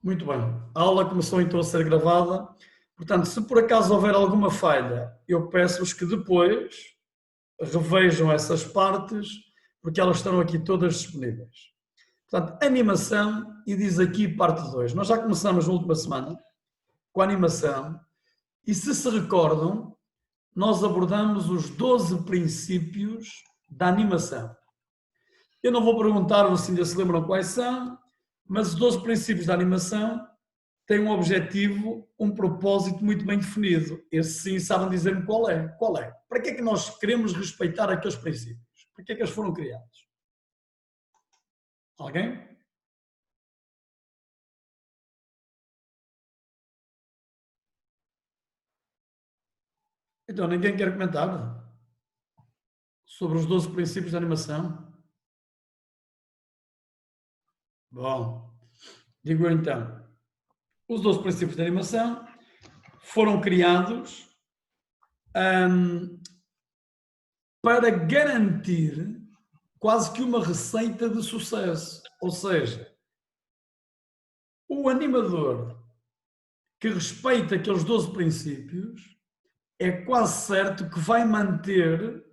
Muito bem. A aula começou então a ser gravada. Portanto, se por acaso houver alguma falha, eu peço-vos que depois revejam essas partes, porque elas estão aqui todas disponíveis. Portanto, animação, e diz aqui parte 2. Nós já começamos na última semana com a animação, e se recordam, nós abordamos os 12 princípios da animação. Eu não vou perguntar-vos se ainda se lembram quais são, mas os 12 princípios da animação têm um objetivo, um propósito muito bem definido. Esse sim sabem dizer-me qual é. Qual é? Para que é que nós queremos respeitar aqueles princípios? Para que é que eles foram criados? Alguém? Então, ninguém quer comentar sobre os 12 princípios da animação? Bom, digo eu então. Os 12 princípios da animação foram criados para garantir quase que uma receita de sucesso. Ou seja, o animador que respeita aqueles 12 princípios é quase certo que vai manter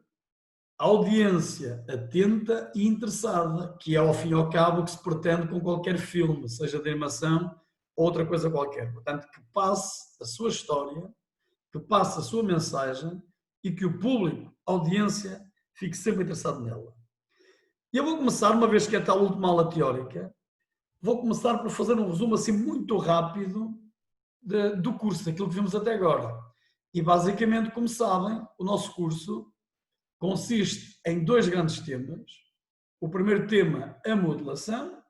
a audiência atenta e interessada, que é ao fim e ao cabo o que se pretende com qualquer filme, seja de animação ou outra coisa qualquer. Portanto, que passe a sua história, que passe a sua mensagem e que o público, a audiência, fique sempre interessado nela. E eu vou começar, uma vez que é a tal última aula teórica, vou começar por fazer um resumo assim muito rápido do curso, daquilo que vimos até agora. E basicamente, como sabem, o nosso curso consiste em dois grandes temas. O primeiro tema, a modelação,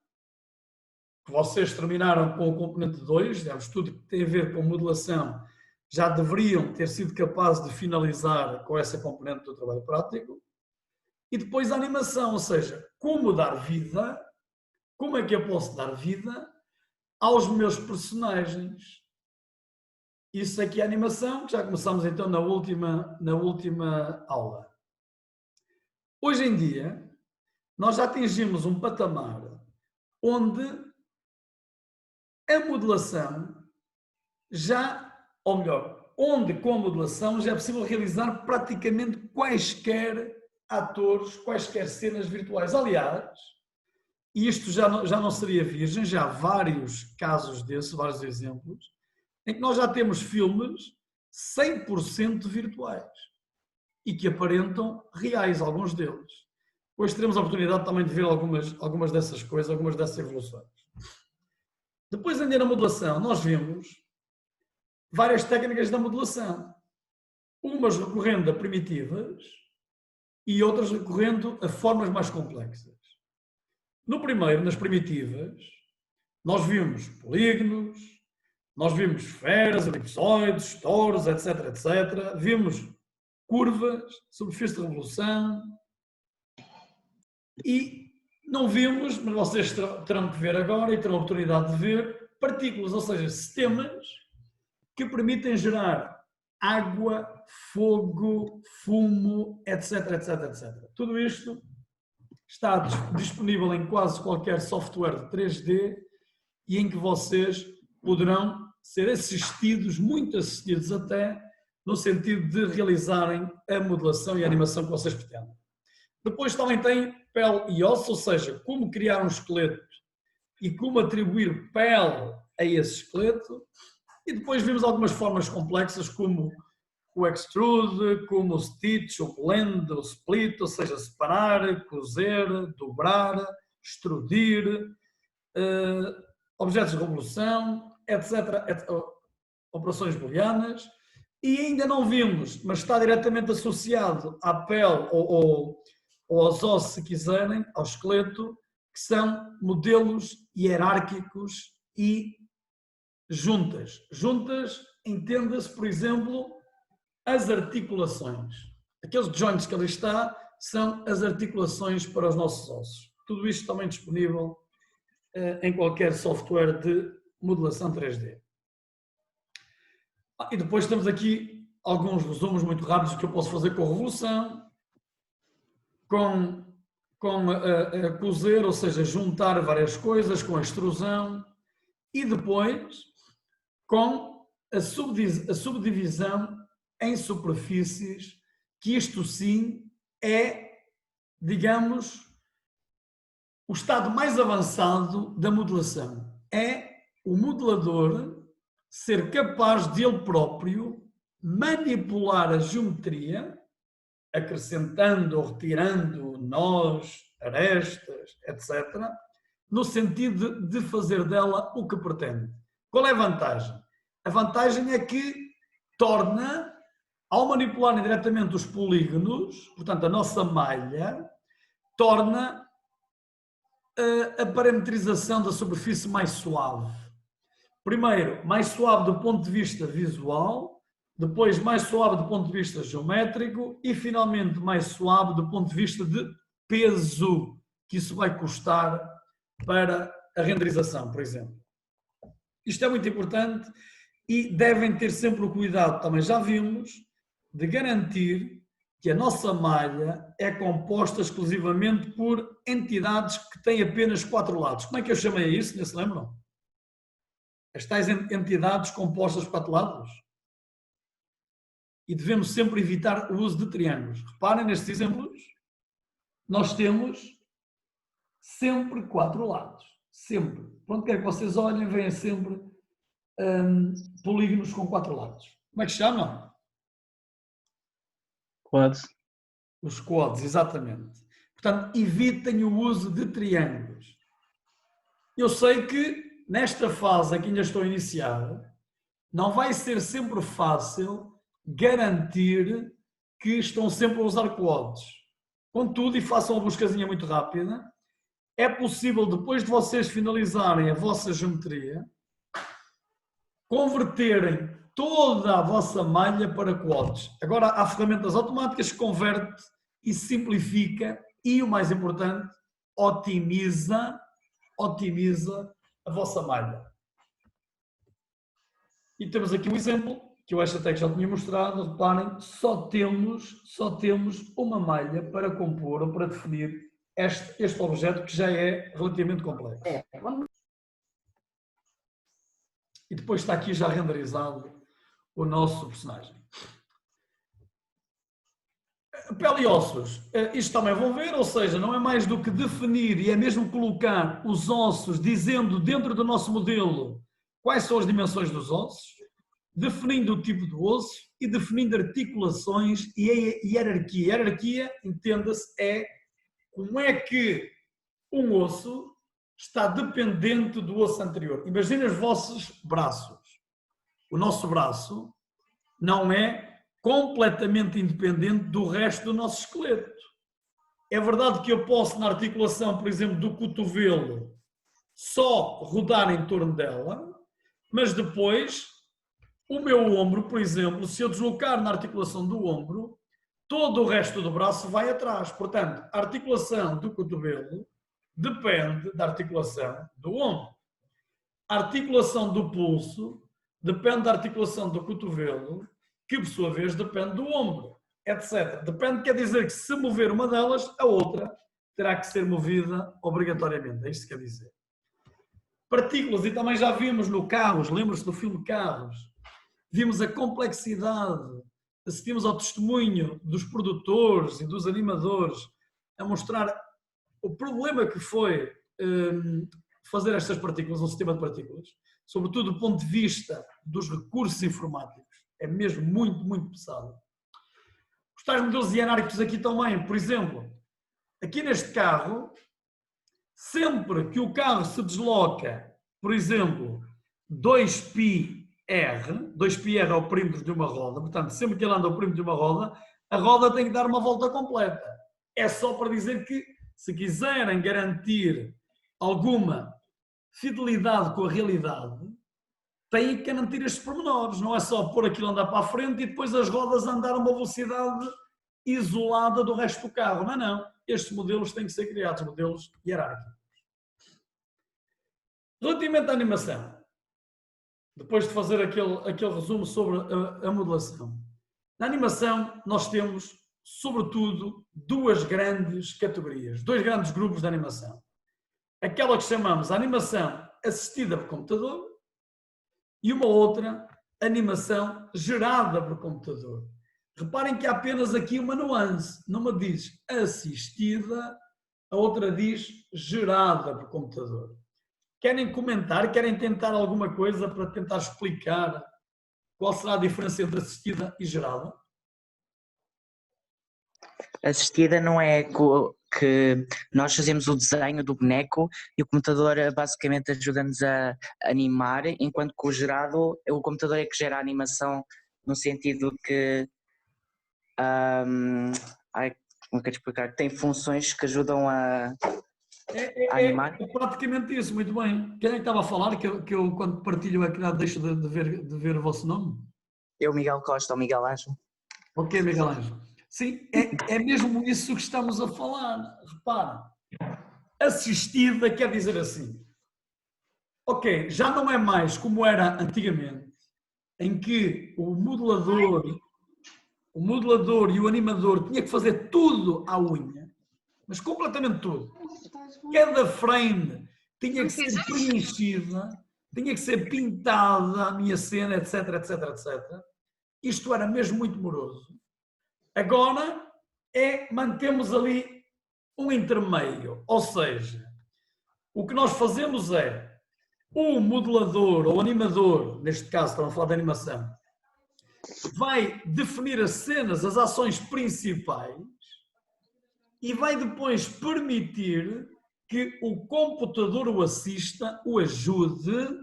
que vocês terminaram com o componente 2, tudo que tem a ver com modelação, já deveriam ter sido capazes de finalizar com essa componente do trabalho prático. E depois a animação, ou seja, como dar vida, como é que eu posso dar vida aos meus personagens. Isso aqui é a animação, que já começamos então na última aula. Hoje em dia, nós já atingimos um patamar onde a modelação ou melhor, onde com a modelação já é possível realizar praticamente quaisquer atores, quaisquer cenas virtuais. Aliás, e isto já não seria virgem, já há vários casos desses, vários exemplos, em que nós já temos filmes 100% virtuais e que aparentam reais, alguns deles. Hoje teremos a oportunidade também de ver algumas dessas coisas, algumas dessas evoluções. Depois, ainda na modelação, nós vimos várias técnicas da modelação. Umas recorrendo a primitivas e outras recorrendo a formas mais complexas. No primeiro, nas primitivas, nós vimos polígonos, nós vimos esferas, elipsoides, touros, etc, etc. Vimos curvas, superfície de revolução e não vimos, mas vocês terão que ver agora e terão a oportunidade de ver, partículas, ou seja, sistemas que permitem gerar água, fogo, fumo, etc, etc, etc. Tudo isto está disponível em quase qualquer software de 3D e em que vocês poderão ser assistidos, muito assistidos até, no sentido de realizarem a modelação e a animação que vocês pretendem. Depois também tem pele e osso, ou seja, como criar um esqueleto e como atribuir pele a esse esqueleto. E depois vimos algumas formas complexas, como o extrude, como o stitch, o blend, o split, ou seja, separar, cozer, dobrar, extrudir, objetos de revolução, etc, operações booleanas. E ainda não vimos, mas está diretamente associado à pele ou aos ossos, se quiserem, ao esqueleto, que são modelos hierárquicos e juntas. Juntas, entenda-se, por exemplo, as articulações. Aqueles joints que ali está são as articulações para os nossos ossos. Tudo isto também disponível em qualquer software de modelação 3D. E depois temos aqui alguns resumos muito rápidos que eu posso fazer com a revolução, com cozer, ou seja, juntar várias coisas, com a extrusão, e depois com a subdivisão em superfícies, que isto sim é, digamos, o estado mais avançado da modelação. É o modelador ser capaz de ele próprio manipular a geometria, acrescentando ou retirando nós, arestas, etc., no sentido de fazer dela o que pretende. Qual é a vantagem? A vantagem é que torna, ao manipular diretamente os polígonos, portanto a nossa malha, torna a parametrização da superfície mais suave. Primeiro, mais suave do ponto de vista visual, depois mais suave do ponto de vista geométrico e finalmente mais suave do ponto de vista de peso que isso vai custar para a renderização, por exemplo. Isto é muito importante e devem ter sempre o cuidado, também já vimos, de garantir que a nossa malha é composta exclusivamente por entidades que têm apenas 4 lados. Como é que eu chamei isso? Não se lembram? As tais entidades compostas por 4 lados. E devemos sempre evitar o uso de triângulos. Reparem nestes exemplos, nós temos sempre 4 lados. Sempre. Por onde quer que vocês olhem, vêm sempre polígonos com 4 lados. Como é que chamam? Quads. Os quads, exatamente. Portanto, evitem o uso de triângulos. Eu sei que nesta fase em que ainda estou a iniciar, não vai ser sempre fácil garantir que estão sempre a usar quads. Contudo, e façam uma buscazinha muito rápida, é possível, depois de vocês finalizarem a vossa geometria, converterem toda a vossa malha para quads. Agora, há ferramentas automáticas que converte e simplifica e, o mais importante, otimiza a vossa malha. E temos aqui um exemplo, que eu acho até que já tinha mostrado. Reparem, só temos uma malha para compor ou para definir este objeto, que já é relativamente complexo. E depois está aqui já renderizado o nosso personagem. Pele e ossos, isto também vão ver, ou seja, não é mais do que definir e é mesmo colocar os ossos, dizendo dentro do nosso modelo quais são as dimensões dos ossos, definindo o tipo do osso e definindo articulações e a hierarquia. A hierarquia, entenda-se, é como é que um osso está dependente do osso anterior. Imaginem os vossos braços. O nosso braço não é completamente independente do resto do nosso esqueleto. É verdade que eu posso, na articulação, por exemplo, do cotovelo, só rodar em torno dela, mas depois o meu ombro, por exemplo, se eu deslocar na articulação do ombro, todo o resto do braço vai atrás. Portanto, a articulação do cotovelo depende da articulação do ombro. A articulação do pulso depende da articulação do cotovelo, que por sua vez depende do ombro, etc. Depende, quer dizer que se mover uma delas, a outra terá que ser movida obrigatoriamente. É isto que quer dizer. Partículas, e também já vimos no Carros, lembra-se do filme Carros, vimos a complexidade, assistimos ao testemunho dos produtores e dos animadores a mostrar o problema que foi fazer estas partículas, um sistema de partículas, sobretudo do ponto de vista dos recursos informáticos. É mesmo muito, muito pesado. Os tais modelos hierárquicos aqui também, por exemplo, aqui neste carro, sempre que o carro se desloca, por exemplo, 2πr, 2πr é o perímetro de uma roda, portanto, sempre que ele anda ao perímetro de uma roda, a roda tem que dar uma volta completa. É só para dizer que, se quiserem garantir alguma fidelidade com a realidade, têm que garantir estes pormenores. Não é só pôr aquilo andar para a frente e depois as rodas andar a uma velocidade isolada do resto do carro. Não, não. Estes modelos têm que ser criados, modelos hierárquicos. Relativamente à animação, depois de fazer aquele resumo sobre a modelação, na animação nós temos, sobretudo, duas grandes categorias, dois grandes grupos de animação. Aquela que chamamos a animação assistida por computador e uma outra animação gerada por computador. Reparem que há apenas aqui uma nuance. Numa diz assistida, a outra diz gerada por computador. Querem comentar? Querem tentar alguma coisa para tentar explicar qual será a diferença entre assistida e gerada? Assistida não é que nós fazemos o desenho do boneco e o computador basicamente ajuda-nos a animar, enquanto que o gerado, o computador é que gera a animação no sentido que como é que eu explicar? Tem funções que ajudam a animar. É praticamente isso, muito bem. Quem é que estava a falar? Que eu quando partilho o ecrã deixo de ver o vosso nome? Eu, Miguel Costa, ou Miguel Ângelo. Ok, Miguel Ângelo. Sim, é mesmo isso que estamos a falar. Repara, assistida quer dizer assim. Ok, já não é mais como era antigamente, em que o modelador e o animador tinha que fazer tudo à unha, mas completamente tudo. Cada frame tinha que ser preenchida, tinha que ser pintada a minha cena, etc, etc, etc. Isto era mesmo muito moroso. Agora mantemos ali um intermeio, ou seja, o que nós fazemos é o modelador ou animador, neste caso estamos a falar de animação, vai definir as cenas, as ações principais e vai depois permitir que o computador o assista, o ajude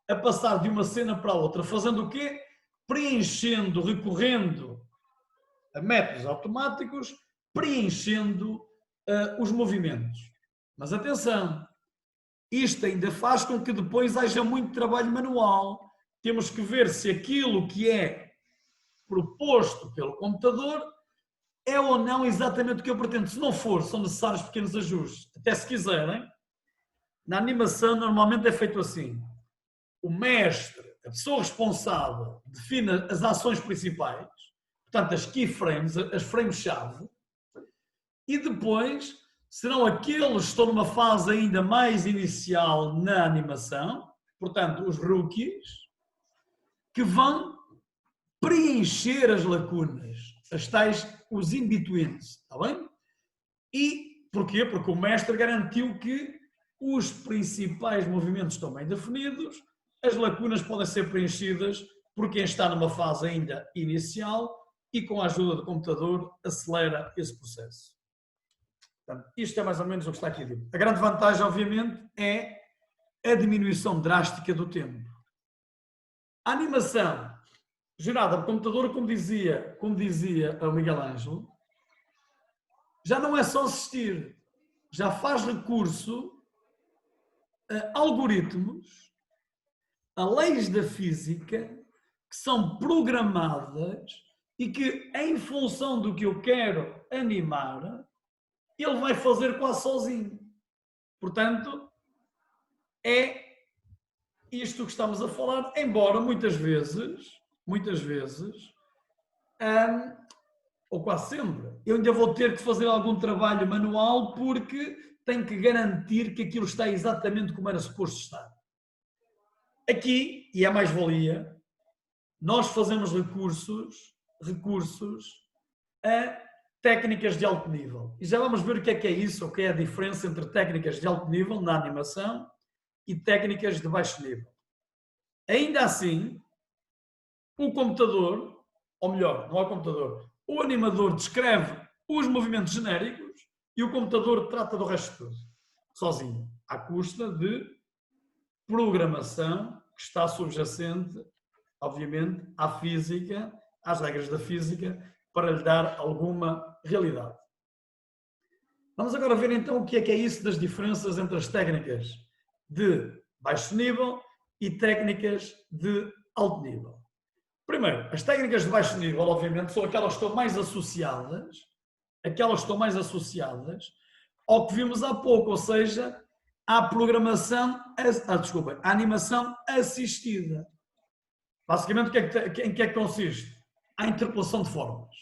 a passar de uma cena para a outra, fazendo o quê? Preenchendo, recorrendo a métodos automáticos, preenchendo os movimentos. Mas atenção, isto ainda faz com que depois haja muito trabalho manual. Temos que ver se aquilo que é proposto pelo computador é ou não exatamente o que eu pretendo. Se não for, são necessários pequenos ajustes. Até se quiserem, na animação normalmente é feito assim. O mestre, a pessoa responsável, define as ações principais, portanto as keyframes, as frames-chave, e depois serão aqueles que estão numa fase ainda mais inicial na animação, portanto os rookies, que vão preencher as lacunas, as tais, os in-betweens, está bem? E porquê? Porque o mestre garantiu que os principais movimentos estão bem definidos, as lacunas podem ser preenchidas por quem está numa fase ainda inicial e com a ajuda do computador acelera esse processo. Portanto, isto é mais ou menos o que está aqui dito. A grande vantagem, obviamente, é a diminuição drástica do tempo. A animação gerada por computador, como dizia o Miguel Ângelo, já não é só assistir, já faz recurso a algoritmos, a leis da física, que são programadas e que, em função do que eu quero animar, ele vai fazer quase sozinho. Portanto, é isto que estamos a falar, embora muitas vezes, ou quase sempre, eu ainda vou ter que fazer algum trabalho manual porque tenho que garantir que aquilo está exatamente como era suposto estar. Aqui, e é mais-valia, nós fazemos recursos a técnicas de alto nível. E já vamos ver o que é isso, o que é a diferença entre técnicas de alto nível na animação e técnicas de baixo nível. Ainda assim, o computador, ou melhor, não é o computador, o animador descreve os movimentos genéricos e o computador trata do resto tudo, sozinho, à custa de programação que está subjacente, obviamente, à física, às regras da física, para lhe dar alguma realidade. Vamos agora ver então o que é isso das diferenças entre as técnicas de baixo nível e técnicas de alto nível. Primeiro, as técnicas de baixo nível, obviamente, são aquelas que estão mais associadas ao que vimos há pouco, ou seja, à programação, à animação assistida. Basicamente, em que é que consiste? À interpolação de formas.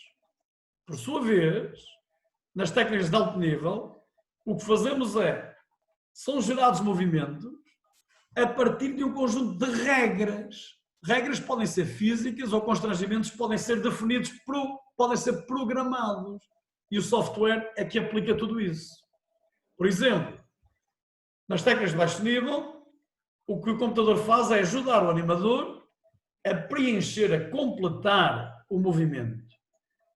Por sua vez, nas técnicas de alto nível, o que fazemos são gerados movimentos a partir de um conjunto de regras. Regras podem ser físicas ou constrangimentos podem ser definidos, podem ser programados. E o software é que aplica tudo isso. Por exemplo, nas técnicas de baixo nível, o que o computador faz é ajudar o animador a preencher, a completar o movimento.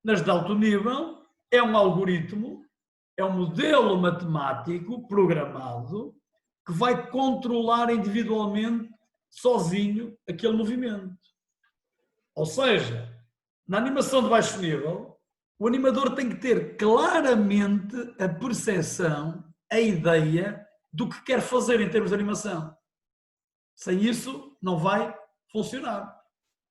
Nas de alto nível, é um algoritmo, é um modelo matemático programado que vai controlar individualmente, sozinho, aquele movimento. Ou seja, na animação de baixo nível, o animador tem que ter claramente a percepção, a ideia do que quer fazer em termos de animação. Sem isso, não vai funcionar,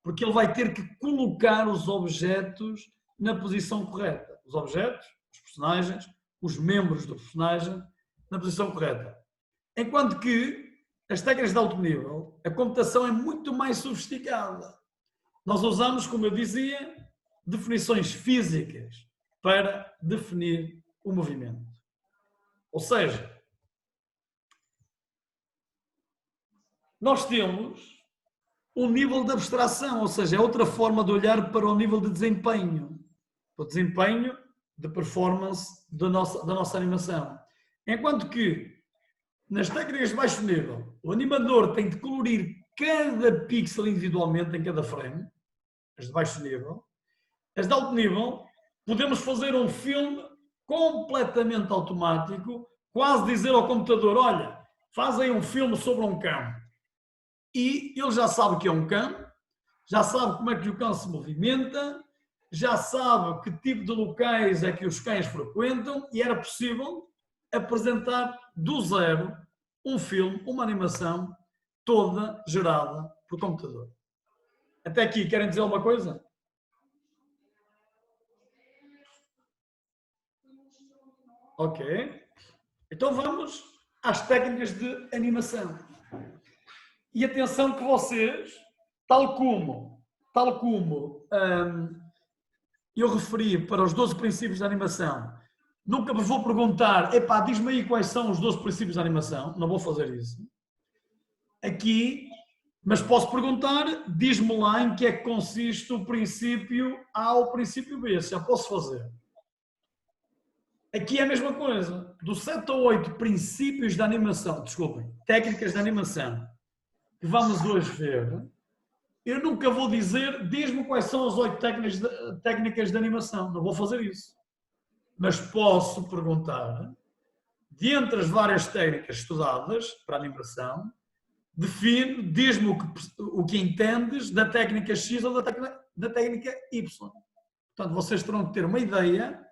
porque ele vai ter que colocar os objetos na posição correta. Os objetos, os personagens, os membros do personagem, na posição correta. Enquanto que as técnicas de alto nível, a computação é muito mais sofisticada. Nós usamos, como eu dizia, definições físicas para definir o movimento. Ou seja, nós temos um nível de abstração, ou seja, é outra forma de olhar para o nível de desempenho. O desempenho de performance da nossa animação. Enquanto que, nas técnicas de baixo nível, o animador tem de colorir cada pixel individualmente em cada frame, as de baixo nível. As de alto nível, podemos fazer um filme completamente automático, quase dizer ao computador, olha, faz aí um filme sobre um cão. E ele já sabe que é um cão, já sabe como é que o cão se movimenta, já sabe que tipo de locais é que os cães frequentam e era possível apresentar do zero um filme, uma animação toda gerada por computador. Até aqui, querem dizer alguma coisa? Ok. Então vamos às técnicas de animação. E atenção que vocês, tal como eu referi para os 12 princípios de animação, nunca vos vou perguntar, epá, diz-me aí quais são os 12 princípios de animação, não vou fazer isso. Aqui, mas posso perguntar, diz-me lá em que é que consiste o princípio A ou o princípio B, já posso fazer. Aqui é a mesma coisa, dos 7 ou 8 princípios de animação, desculpem, técnicas de animação, que vamos hoje ver, eu nunca vou dizer, diz-me quais são as 8 técnicas de animação, não vou fazer isso. Mas posso perguntar, de entre as várias técnicas estudadas para animação, diz-me o que entendes da técnica X ou da técnica Y. Portanto, vocês terão que ter uma ideia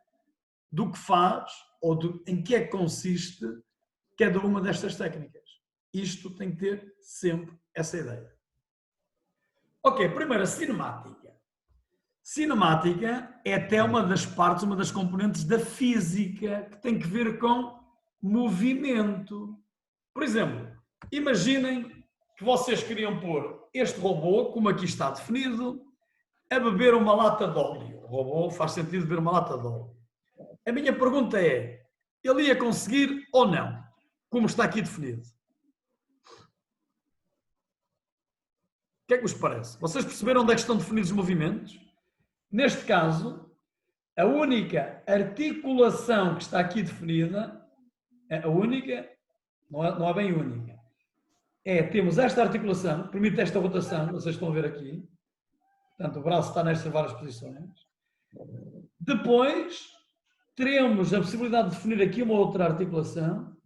do que faz ou em que é que consiste cada uma destas técnicas. Isto tem que ter sempre essa ideia. Ok, primeiro a cinemática. Cinemática é até uma das partes, uma das componentes da física que tem que ver com movimento. Por exemplo, imaginem que vocês queriam pôr este robô, como aqui está definido, a beber uma lata de óleo. O robô faz sentido beber uma lata de óleo. A minha pergunta é, ele ia conseguir ou não? Como está aqui definido. O que é que vos parece? Vocês perceberam onde é que estão definidos os movimentos? Neste caso, a única articulação que está aqui definida, a única, não é bem única, temos esta articulação, permite esta rotação, vocês estão a ver aqui, portanto o braço está nestas várias posições. Depois, teremos a possibilidade de definir aqui uma outra articulação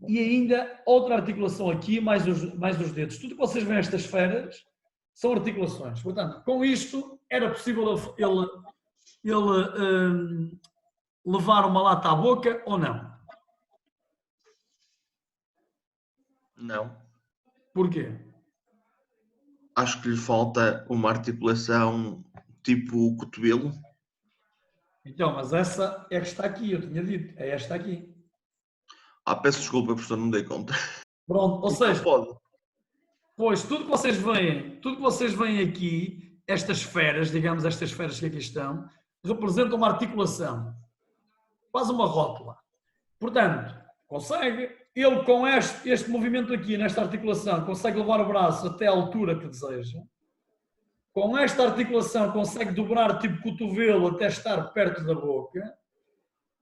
e ainda outra articulação aqui, mais os dedos. Tudo que vocês veem estas esferas são articulações. Portanto, com isto, era possível ele levar uma lata à boca ou não? Não. Porquê? Acho que lhe falta uma articulação tipo cotovelo. Então, mas essa é que está aqui, eu tinha dito, é esta aqui. Peço desculpa, professor, não dei conta. Pronto, ou seja, pode. Pois, tudo que vocês veem aqui, estas esferas, digamos, estas esferas que aqui estão, representam uma articulação, quase uma rótula. Portanto, consegue ele com este movimento aqui, nesta articulação, consegue levar o braço até a altura que deseja. Com esta articulação consegue dobrar tipo cotovelo até estar perto da boca.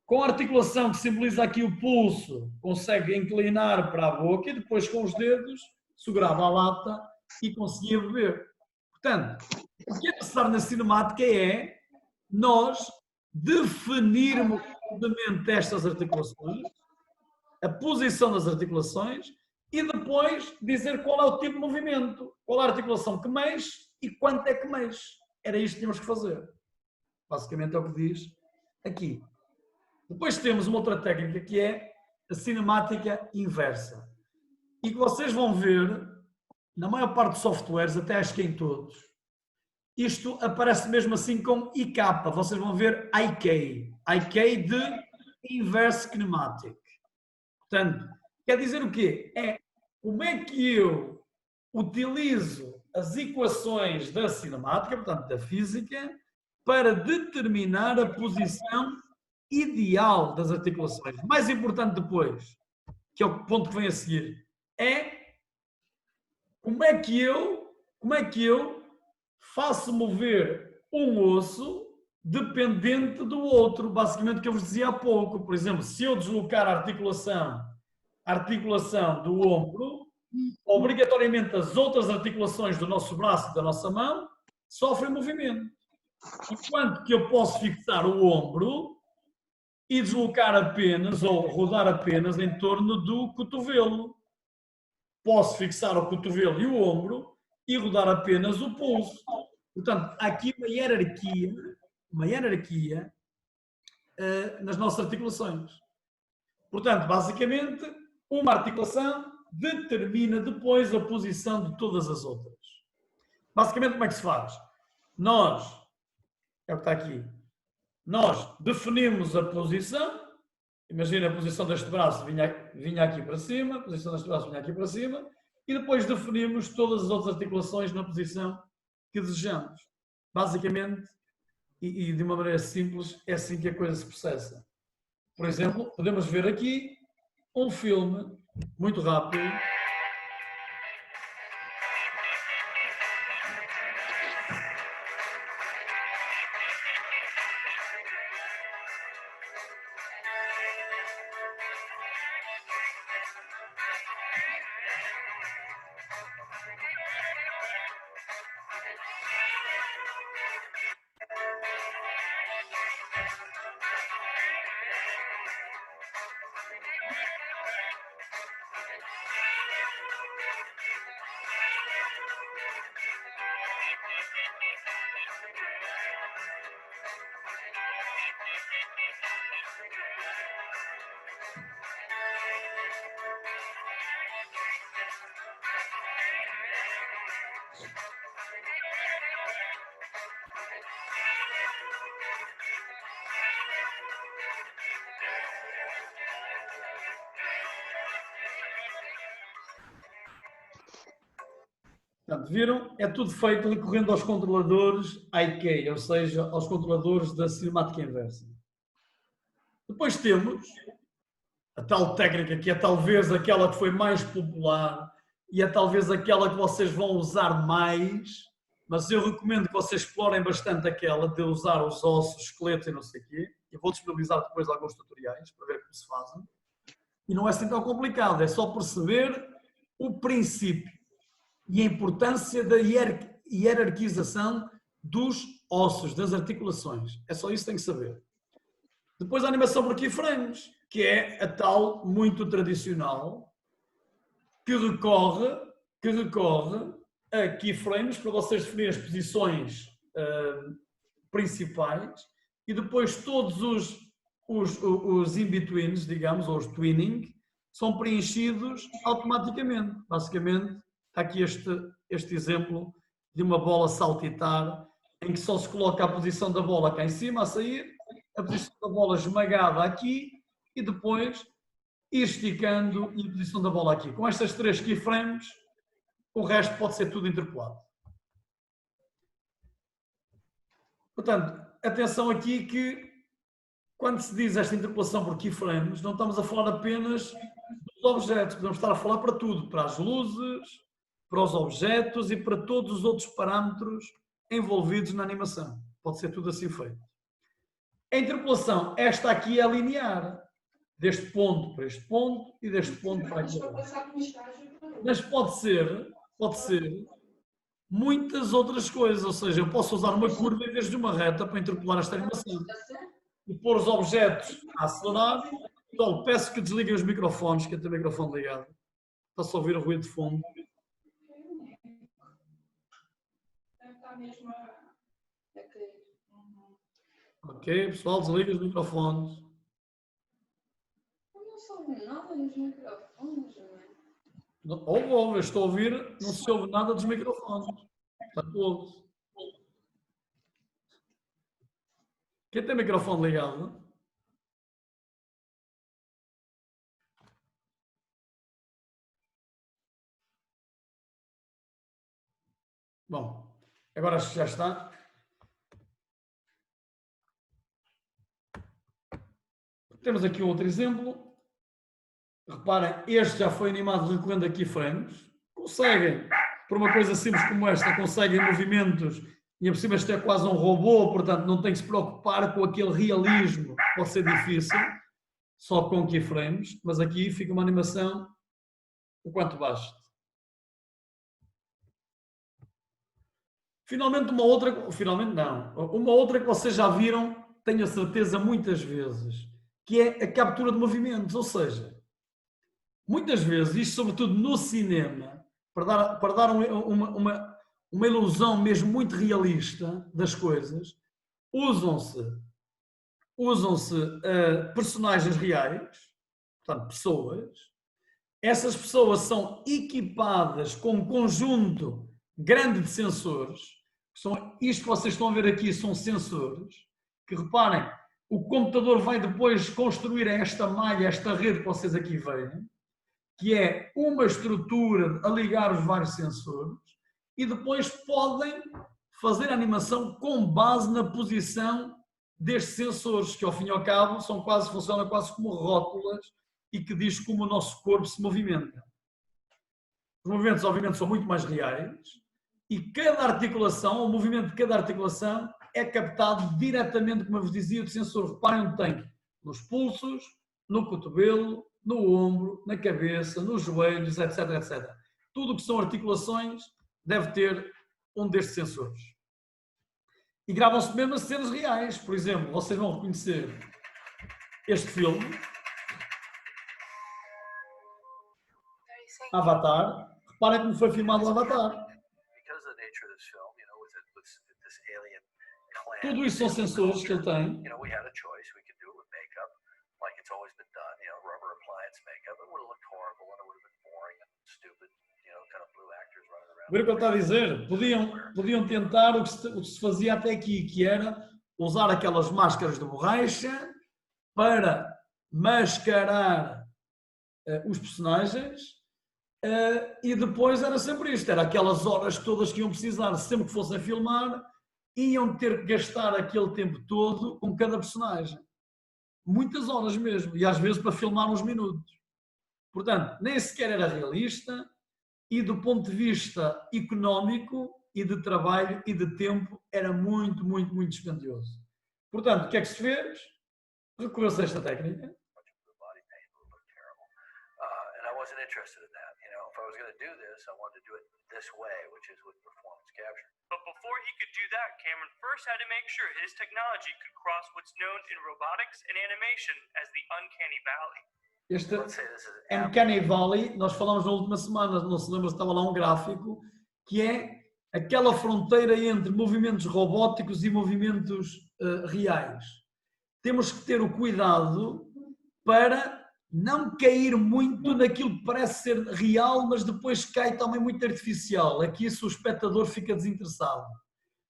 Com a articulação que simboliza aqui o pulso, consegue inclinar para a boca e depois com os dedos segurava a lata e conseguia beber. Portanto, o que é necessário na cinemática é nós definirmos claramente estas articulações, a posição das articulações e depois dizer qual é o tipo de movimento, qual é a articulação que mexe e quanto é que mexe. Era isto que tínhamos que fazer. Basicamente é o que diz aqui. Depois temos uma outra técnica que é a cinemática inversa. E que vocês vão ver, na maior parte dos softwares, até acho que em todos, isto aparece mesmo assim com IK. Vocês vão ver IK. IK de Inverse Kinematic. Portanto, quer dizer o quê? É como é que eu utilizo as equações da cinemática, portanto da física, para determinar a posição ideal das articulações. Mais importante depois, que é o ponto que vem a seguir, é como é que eu faço mover um osso dependente do outro, basicamente o que eu vos dizia há pouco. Por exemplo, se eu deslocar a articulação do ombro, obrigatoriamente as outras articulações do nosso braço e da nossa mão sofrem movimento. Enquanto que eu posso fixar o ombro e deslocar apenas, ou rodar apenas em torno do cotovelo. Posso fixar o cotovelo e o ombro e rodar apenas o pulso. Portanto, há aqui uma hierarquia nas nossas articulações. Portanto, basicamente, uma articulação determina depois a posição de todas as outras. Basicamente, como é que se faz? É o que está aqui, nós definimos a posição, imagina a posição deste braço vinha aqui para cima, a posição deste braço vinha aqui para cima, e depois definimos todas as outras articulações na posição que desejamos. Basicamente, e de uma maneira simples, é assim que a coisa se processa. Por exemplo, podemos ver aqui um filme muito rápido. Portanto, viram? É tudo feito recorrendo aos controladores IK, ou seja, aos controladores da cinemática inversa. Depois temos a tal técnica que é talvez aquela que foi mais popular e é talvez aquela que vocês vão usar mais, mas eu recomendo que vocês explorem bastante aquela de usar os ossos, esqueletos e não sei o quê. Eu vou disponibilizar depois alguns tutoriais para ver como se fazem. E não é assim tão complicado, é só perceber o princípio e a importância da hierarquização dos ossos, das articulações. É só isso que tem que saber. Depois a animação por keyframes, que é a tal muito tradicional, que recorre a keyframes para vocês definirem as posições principais e depois todos os in-betweens, digamos, ou os twinning, são preenchidos automaticamente. Basicamente, está aqui este exemplo de uma bola saltitar, em que só se coloca a posição da bola cá em cima a sair, a posição da bola esmagada aqui e depois ir esticando e a posição da bola aqui. Com estas 3 keyframes, o resto pode ser tudo interpolado. Portanto, atenção aqui que quando se diz esta interpolação por keyframes, não estamos a falar apenas os objetos, podemos estar a falar para tudo, para as luzes, para os objetos e para todos os outros parâmetros envolvidos na animação. Pode ser tudo assim feito. A interpolação, esta aqui é linear, deste ponto para este ponto e deste ponto para aqui. Mas pode ser muitas outras coisas, ou seja, eu posso usar uma curva em vez de uma reta para interpolar esta animação. E pôr os objetos a acelerar. Então, peço que desliguem os microfones, que eu tenho o microfone ligado. Está-se a ouvir o ruído de fundo. Ok, pessoal, desliguem os microfones. Eu não soube nada nos microfones, não é? Eu estou a ouvir, não se ouve nada dos microfones. Portanto, ouve-se. Quem tem o microfone ligado? Bom, agora acho que já está. Temos aqui outro exemplo. Reparem, este já foi animado recorrendo a keyframes. Conseguem, por uma coisa simples como esta, conseguem movimentos e por cima isto é quase um robô, portanto não tem que se preocupar com aquele realismo. Pode ser difícil, só com keyframes, mas aqui fica uma animação o quanto basta. Finalmente uma outra que vocês já viram, tenho a certeza muitas vezes, que é a captura de movimentos, ou seja, muitas vezes, isto sobretudo no cinema, para dar uma ilusão mesmo muito realista das coisas, usam-se personagens reais, portanto pessoas, essas pessoas são equipadas com um conjunto grande de sensores, isto que vocês estão a ver aqui são sensores, que reparem, o computador vai depois construir esta malha, esta rede que vocês aqui veem, que é uma estrutura a ligar os vários sensores, e depois podem fazer a animação com base na posição destes sensores, que ao fim e ao cabo funcionam quase como rótulas e que diz como o nosso corpo se movimenta. Os movimentos, obviamente, são muito mais reais, e cada articulação, o movimento de cada articulação é captado diretamente, como eu vos dizia, do sensor. Reparem onde tem, nos pulsos, no cotovelo, no ombro, na cabeça, nos joelhos, etc, etc. Tudo o que são articulações deve ter um destes sensores. E gravam-se mesmo as cenas reais. Por exemplo, vocês vão reconhecer este filme, Avatar. Reparem como foi filmado o Avatar. Tudo isso são sensores que ele tem. Ver o que ele está a dizer? Podiam tentar o que se fazia até aqui, que era usar aquelas máscaras de borracha para mascarar os personagens e depois era sempre isto, era aquelas horas todas que iam precisar, sempre que fossem filmar, iam ter que gastar aquele tempo todo com cada personagem. Muitas horas mesmo, e às vezes para filmar uns minutos. Portanto, nem sequer era realista, e do ponto de vista económico e de trabalho e de tempo era muito, muito, muito dispendioso. Portanto, o que é que se fez? Recorreu-se a esta técnica. But before he could do that, Cameron first had to make sure his technology could cross what's known in robotics and animation as the uncanny valley. Este Uncanny Valley, nós falamos na última semana, não se lembra se estava lá um gráfico, que é aquela fronteira entre movimentos robóticos e movimentos reais. Temos que ter o cuidado para não cair muito naquilo que parece ser real, mas depois cai também muito artificial. Aqui isso o espectador fica desinteressado.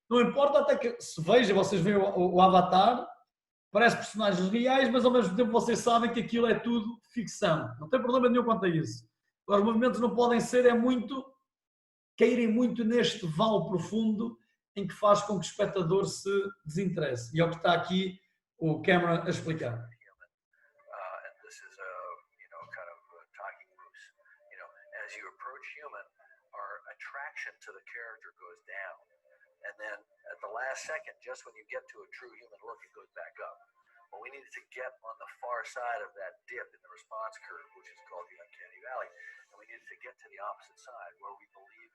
Não importa até que se veja, vocês veem o Avatar, parece personagens reais, mas ao mesmo tempo vocês sabem que aquilo é tudo ficção. Não tem problema nenhum quanto a isso. Agora, os movimentos não podem ser caírem muito neste vale profundo em que faz com que o espectador se desinteresse. E é o que está aqui o Cameron a explicar. human, our attraction to the character goes down. And then at the last second, just when you get to a true human look, it goes back up. Well, we needed to get on the far side of that dip in the response curve, which is called the uncanny valley. And we needed to get to the opposite side where we believe,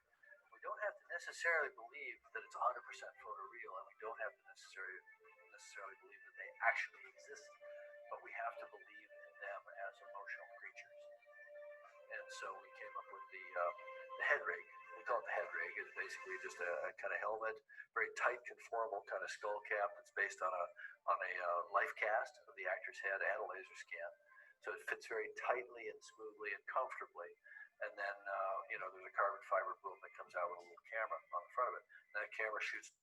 we don't have to necessarily believe that it's 100% photoreal, and we don't have to necessarily believe that they actually exist, but we have to believe in them as emotional creatures. And so we came up with the head rig. We call it the head rig. It's basically just a kind of helmet, very tight, conformal kind of skull cap that's based on a life cast of the actor's head and a laser scan. So it fits very tightly and smoothly and comfortably. And then, there's a carbon fiber boom that comes out with a little camera on the front of it. And that camera shoots.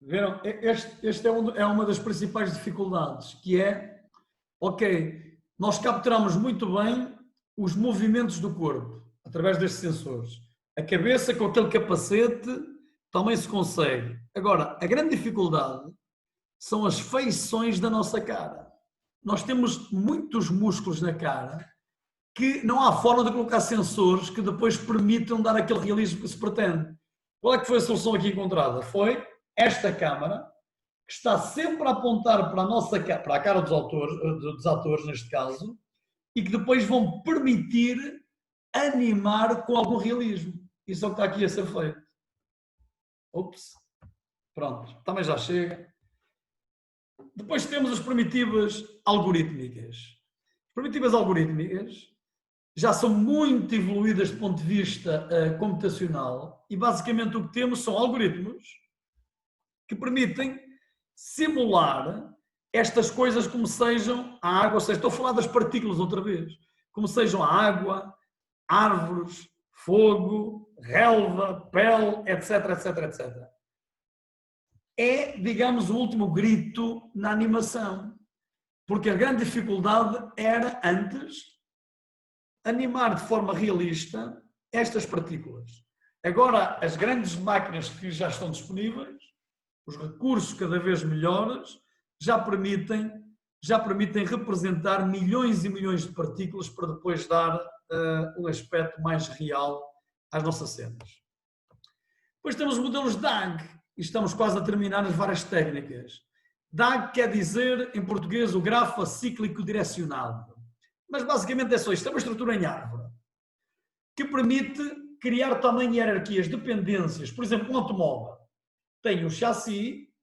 Viram? Este é uma das principais dificuldades, que é, ok, nós capturamos muito bem os movimentos do corpo, através destes sensores. A cabeça com aquele capacete também se consegue. Agora, a grande dificuldade são as feições da nossa cara. Nós temos muitos músculos na cara que não há forma de colocar sensores que depois permitam dar aquele realismo que se pretende. Qual é que foi a solução aqui encontrada? Foi esta câmara, que está sempre a apontar para a nossa cara, para a cara dos atores neste caso, e que depois vão permitir animar com algum realismo. Isso é o que está aqui a ser feito. Ups. Pronto, também já chega. Depois temos as primitivas algorítmicas. As primitivas algorítmicas já são muito evoluídas do ponto de vista computacional e basicamente o que temos são algoritmos que permitem simular estas coisas como sejam a água, ou seja, estou a falar das partículas outra vez, como sejam a água, árvores, fogo, relva, pele, etc, etc, etc. É, digamos, o último grito na animação, porque a grande dificuldade era, antes, animar de forma realista estas partículas. Agora, as grandes máquinas que já estão disponíveis, os recursos cada vez melhores, já permitem representar milhões e milhões de partículas para depois dar um aspecto mais real às nossas cenas. Depois temos os modelos DAG, e estamos quase a terminar as várias técnicas. DAG quer dizer, em português, o grafo acíclico direcionado. Mas basicamente é só isto, é uma estrutura em árvore, que permite criar também hierarquias, dependências. Por exemplo, um automóvel tem o chassi,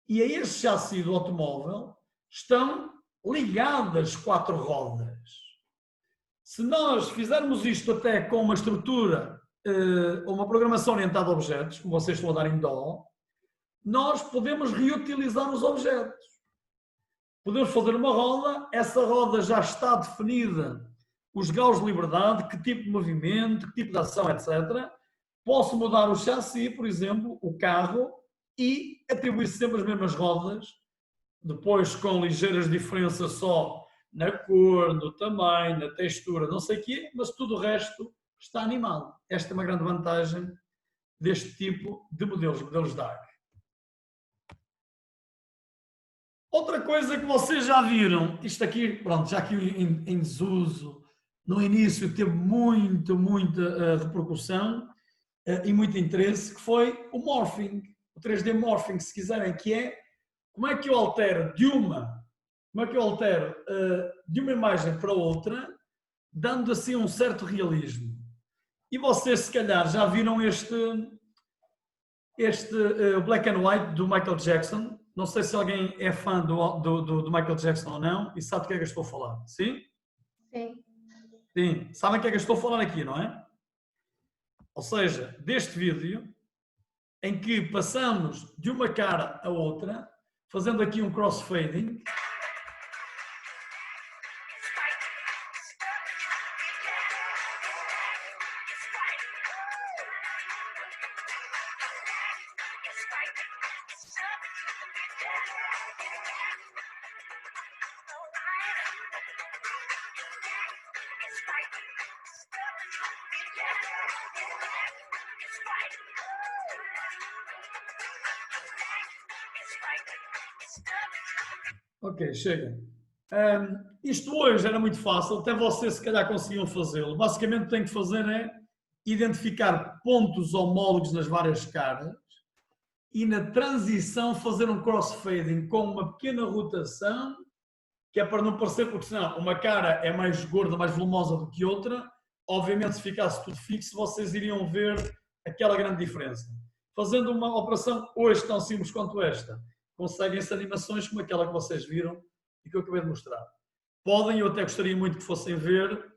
e a este chassi do automóvel estão ligadas 4 rodas. Se nós fizermos isto até com uma estrutura ou uma programação orientada a objetos, como vocês estão a dar em Dó, nós podemos reutilizar os objetos. Podemos fazer uma roda, essa roda já está definida, os graus de liberdade, que tipo de movimento, que tipo de ação, etc. Posso mudar o chassi, por exemplo, o carro, e atribuir sempre as mesmas rodas, depois com ligeiras diferenças só na cor, no tamanho, na textura, não sei o quê, mas tudo o resto está animado. Esta é uma grande vantagem deste tipo de modelos DAG. Outra coisa que vocês já viram, isto aqui, pronto, já aqui em desuso, no início teve muita repercussão e muito interesse, que foi o morphing, o 3D morphing, se quiserem, que é como é que eu altero de uma imagem para outra, dando assim um certo realismo. E vocês, se calhar, já viram este Black and White do Michael Jackson. Não sei se alguém é fã do Michael Jackson ou não e sabe do que é que eu estou a falar. Sim? Sim. Sim. Sabem o que é que eu estou a falar aqui, não é? Ou seja, deste vídeo, em que passamos de uma cara a outra, fazendo aqui um crossfading. Ok, chega. Isto hoje era muito fácil, até vocês se calhar conseguiam fazê-lo. Basicamente o que tem que fazer é identificar pontos homólogos nas várias caras e na transição fazer um crossfading com uma pequena rotação, que é para não parecer, porque senão uma cara é mais gorda, mais volumosa do que outra, obviamente se ficasse tudo fixo vocês iriam ver aquela grande diferença. Fazendo uma operação hoje tão simples quanto esta, conseguem-se animações como aquela que vocês viram e que eu acabei de mostrar. Podem, eu até gostaria muito que fossem ver,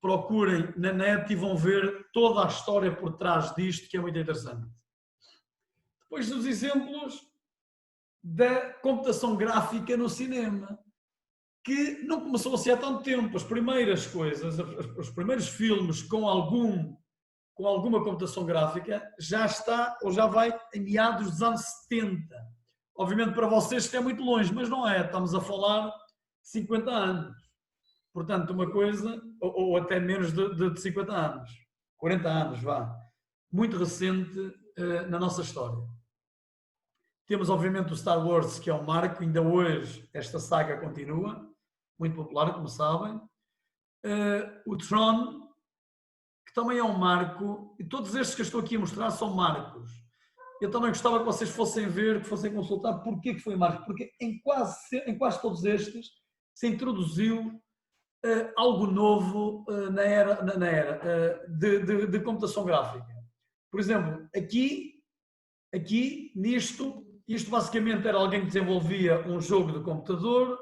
procurem na net e vão ver toda a história por trás disto, que é muito interessante. Depois dos exemplos da computação gráfica no cinema, que não começou assim há tanto tempo. As primeiras coisas, os primeiros filmes com alguma computação gráfica já está ou já vai em meados dos anos 70. Obviamente para vocês isto é muito longe, mas não é. Estamos a falar de 50 anos. Portanto, uma coisa, ou até menos de 50 anos. 40 anos, vá. Muito recente na nossa história. Temos, obviamente, o Star Wars, que é um marco. Ainda hoje esta saga continua. Muito popular, como sabem. O Tron, que também é um marco. E todos estes que eu estou aqui a mostrar são marcos. Eu também gostava que vocês fossem ver, que fossem consultar porquê que foi marco. Porque em quase todos estes se introduziu algo novo na era de computação gráfica. Por exemplo, aqui nisto, isto basicamente era alguém que desenvolvia um jogo de computador,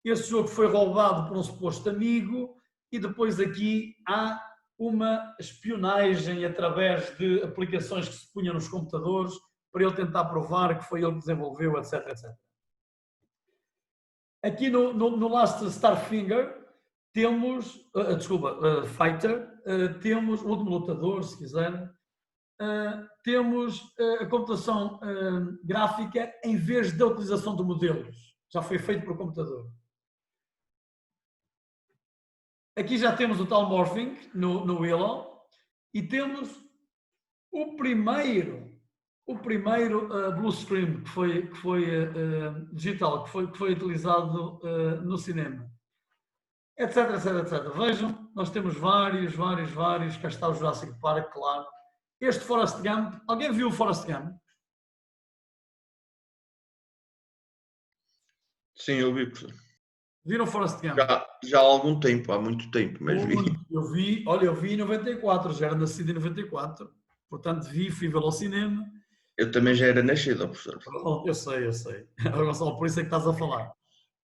esse jogo foi roubado por um suposto amigo e depois aqui há uma espionagem através de aplicações que se punham nos computadores para ele tentar provar que foi ele que desenvolveu, etc, etc. Aqui no Last Starfinger temos, Fighter, temos o último lutador, se quiserem, temos a computação gráfica em vez da utilização de modelos. Já foi feito por computador. Aqui já temos o tal morphing no Willow e temos o primeiro blue screen que foi digital, que foi utilizado no cinema. Etc, etc, etc. Vejam, nós temos vários. Cá está o Jurassic Park, claro. Este Forrest Gump, alguém viu o Forrest Gump? Sim, eu vi, professor. Viram o Forrest Gump? Já há algum tempo, há muito tempo, mas vi. Eu vi em 94, já era nascido em 94, portanto fui vê-lo ao cinema. Eu também já era nascido, professor. Eu sei. Gonçalo, por isso é que estás a falar.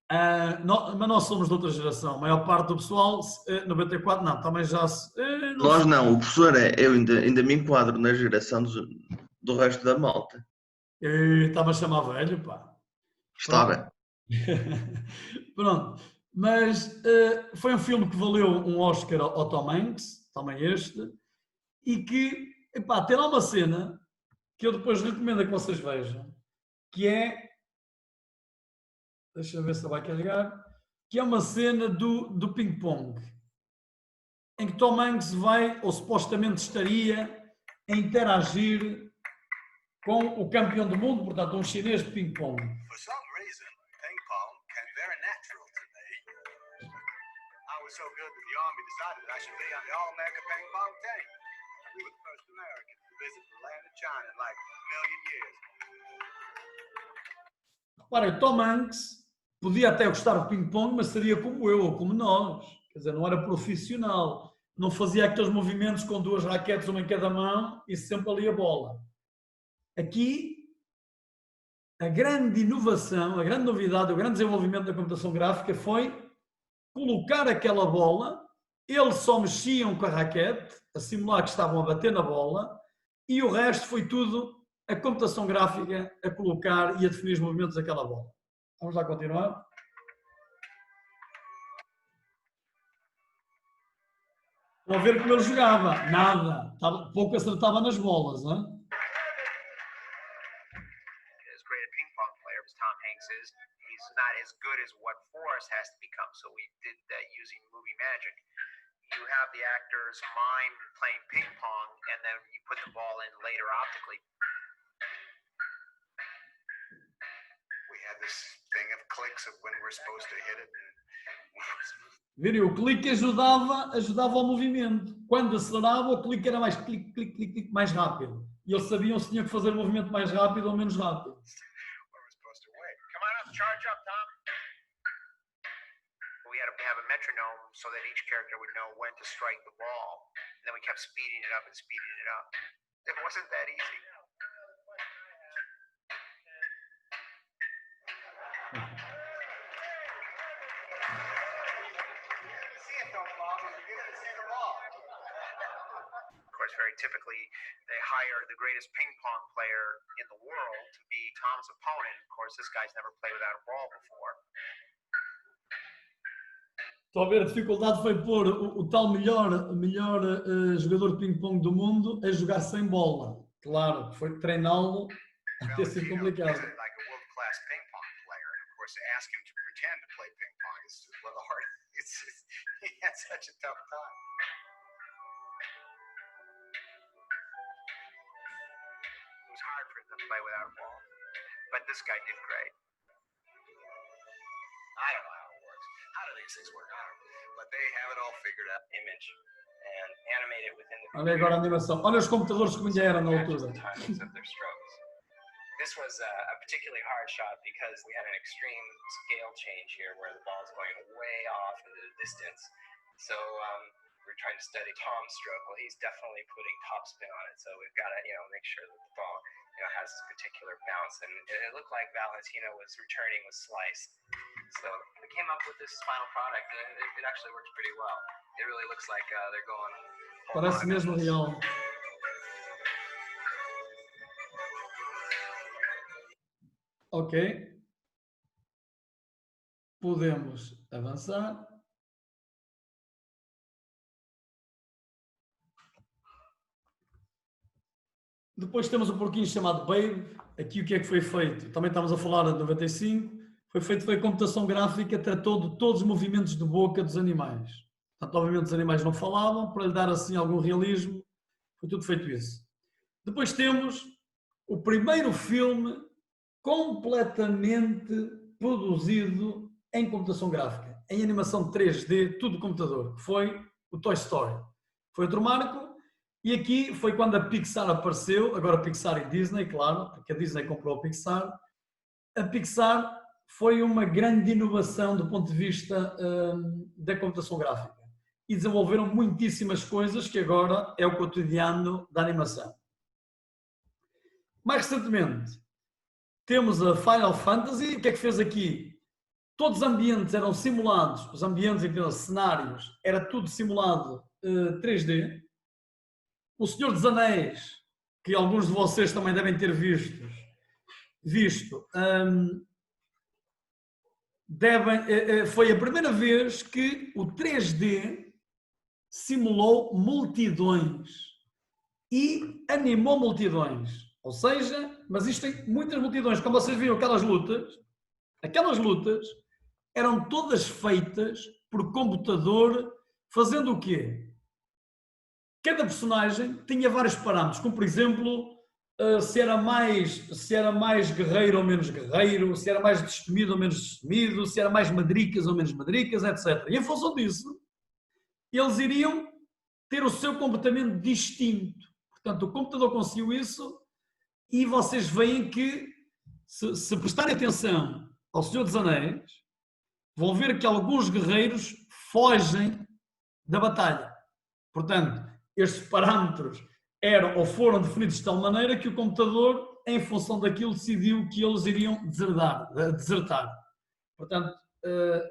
Mas nós somos de outra geração. A maior parte do pessoal, 94, não, também já... Nós não, o professor eu ainda me enquadro na geração do resto da malta. Está-me a chamar velho, pá. Estava. Pronto, mas foi um filme que valeu um Oscar ao Tom Hanks, também este, e que, epá, tem lá uma cena que eu depois recomendo que vocês vejam, que é, deixa eu ver se vai carregar, que é uma cena do ping-pong, em que Tom Hanks vai, ou supostamente estaria, a interagir com o campeão do mundo, portanto, um chinês de ping-pong. For some reason, ping pong came very natural to me. I was so good that the Army decided that I should be on the All-American ping pong team. We were the first Americans to visit the land of China in like a million years. Repara, Tom Hanks podia até gostar de ping-pong, mas seria como eu, ou como nós. Quer dizer, não era profissional. Não fazia aqueles movimentos com duas raquetes, uma em cada mão, e sempre ali a bola. Aqui, a grande inovação, a grande novidade, o grande desenvolvimento da computação gráfica foi colocar aquela bola, eles só mexiam com a raquete, a simular que estavam a bater na bola, e o resto foi tudo a computação gráfica a colocar e a definir os movimentos daquela bola. Vamos lá continuar. Estão a ver como ele jogava? Nada. Pouco acertava nas bolas, não é? Tom Hanks is, he's not as good as what Forrest has to become, so we did that using movie magic. You have the actor's mind playing ping pong, and then you put the ball in later optically. We had this thing of clicks of when we're supposed to hit it, and Viram? O clique ajudava ao movimento. Quando acelerava, o clique era mais clique, clique, clique, clique, mais rápido. E eles sabiam se tinha que fazer o movimento mais rápido ou menos rápido. We're supposed to wait. Come on up, charge up, Tom. We had to have a metronome so that each character would know when to strike the ball. And then we kept speeding it up and speeding it up. It wasn't that easy. Of course, very typically, they hire the greatest ping pong player in the world to be Tom's opponent. Of course, this guy's never played without a ball before. Estou a ver, a dificuldade foi pôr o tal melhor jogador de ping-pong do mundo a jogar sem bola. Claro, foi treiná-lo a ter sido complicado. Like a world-class ping pong player, and of course, to ask him to pretend to play ping pong is just a little hard. He had such a tough time. It was hard for him to play without a ball. But this guy did great. I don't know how it works. How do these things work? I don't know. But they have it all figured out. Image and animate it within the Olha agora a animação. Olha os computadores como já eram na altura. timings of their strokes. This was a particularly hard shot because we had an extreme scale change here where the ball is going way off into the distance. So we're trying to study Tom's stroke. Well, he's definitely putting topspin on it, so we've got to make sure that the ball has this particular bounce. And it looked like Valentino was returning with slice. So we came up with this final product, and it actually works pretty well. It really looks like they're going. Parece mesmo real. Ok. Podemos avançar. Depois temos um porquinho chamado Babe. Aqui o que é que foi feito? Também estamos a falar de 95. Foi computação gráfica, tratou de todos os movimentos de boca dos animais. Portanto, obviamente os animais não falavam, para lhe dar assim algum realismo, foi tudo feito isso. Depois temos o primeiro filme completamente produzido em computação gráfica, em animação 3D, tudo computador, que foi o Toy Story. Foi outro marco, e aqui foi quando a Pixar apareceu, agora Pixar e Disney, claro, porque a Disney comprou a Pixar. A Pixar foi uma grande inovação do ponto de vista da computação gráfica e desenvolveram muitíssimas coisas que agora é o cotidiano da animação. Mais recentemente, temos a Final Fantasy. O que é que fez aqui? Todos os ambientes eram simulados, os ambientes, os cenários, era tudo simulado 3D. O Senhor dos Anéis, que alguns de vocês também devem ter visto, foi a primeira vez que o 3D simulou multidões e animou multidões. Ou seja, mas isto tem muitas multidões. Como vocês viram, aquelas lutas eram todas feitas por computador, fazendo o quê? Cada personagem tinha vários parâmetros, como por exemplo, se era mais guerreiro ou menos guerreiro, se era mais destemido ou menos destemido, se era mais madricas ou menos madricas, etc. E em função disso, eles iriam ter o seu comportamento distinto. Portanto, o computador conseguiu isso e vocês veem que, se prestarem atenção ao Senhor dos Anéis, vão ver que alguns guerreiros fogem da batalha. Portanto, estes parâmetros eram ou foram definidos de tal maneira que o computador, em função daquilo, decidiu que eles iriam desertar. Portanto,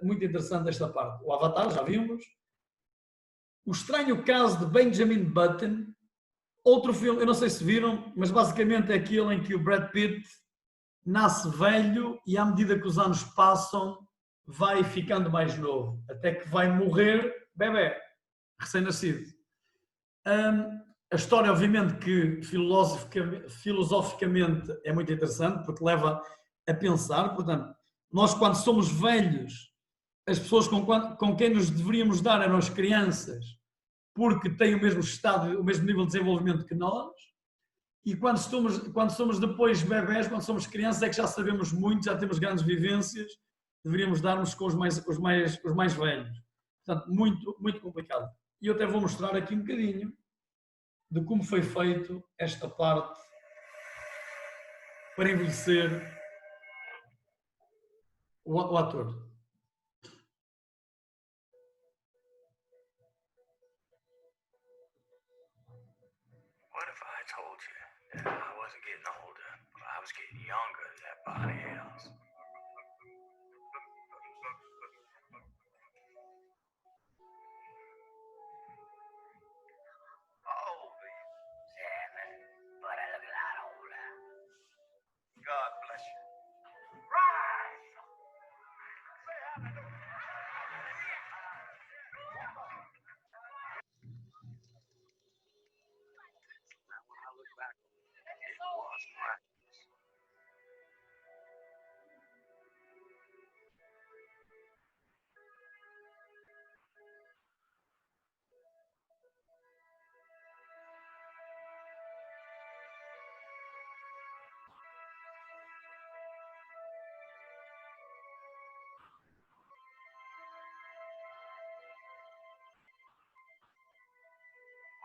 muito interessante esta parte. O Avatar, já vimos. O Estranho Caso de Benjamin Button. Outro filme, eu não sei se viram, mas basicamente é aquele em que o Brad Pitt nasce velho e à medida que os anos passam vai ficando mais novo, até que vai morrer bebê, recém-nascido. A história, obviamente, que filosoficamente é muito interessante, porque leva a pensar. Portanto, nós quando somos velhos, as pessoas com quem nos deveríamos dar eram as crianças, porque têm o mesmo estado, o mesmo nível de desenvolvimento que nós, e quando somos depois bebés, quando somos crianças, é que já sabemos muito, já temos grandes vivências, deveríamos darmos com os mais velhos. Portanto, muito, muito complicado. E eu até vou mostrar aqui um bocadinho de como foi feito esta parte para envelhecer o ator. What if I told you that I wasn't getting older, but I was getting younger than everybody else? Oh, yeah, man, but I look a lot older. God bless you. Rise! Say hallelujah. Now when I look back, it was miraculous.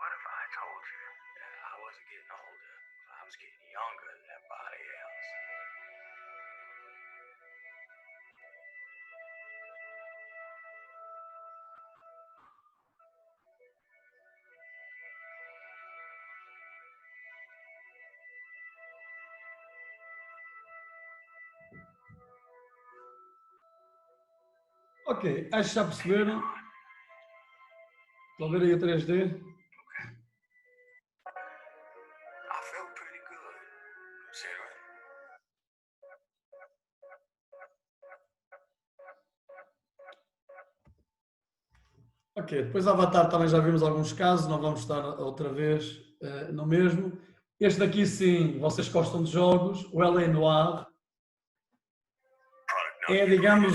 What if I told you that I wasn't getting older, but I was getting younger than everybody else? Ok, acho que já perceberam. Estão a ver aí a 3D? I felt pretty good, considering. Ok, depois Avatar também já vimos alguns casos, não vamos estar outra vez no mesmo. Este daqui sim, vocês gostam de jogos, o L.A. Noire. É, digamos,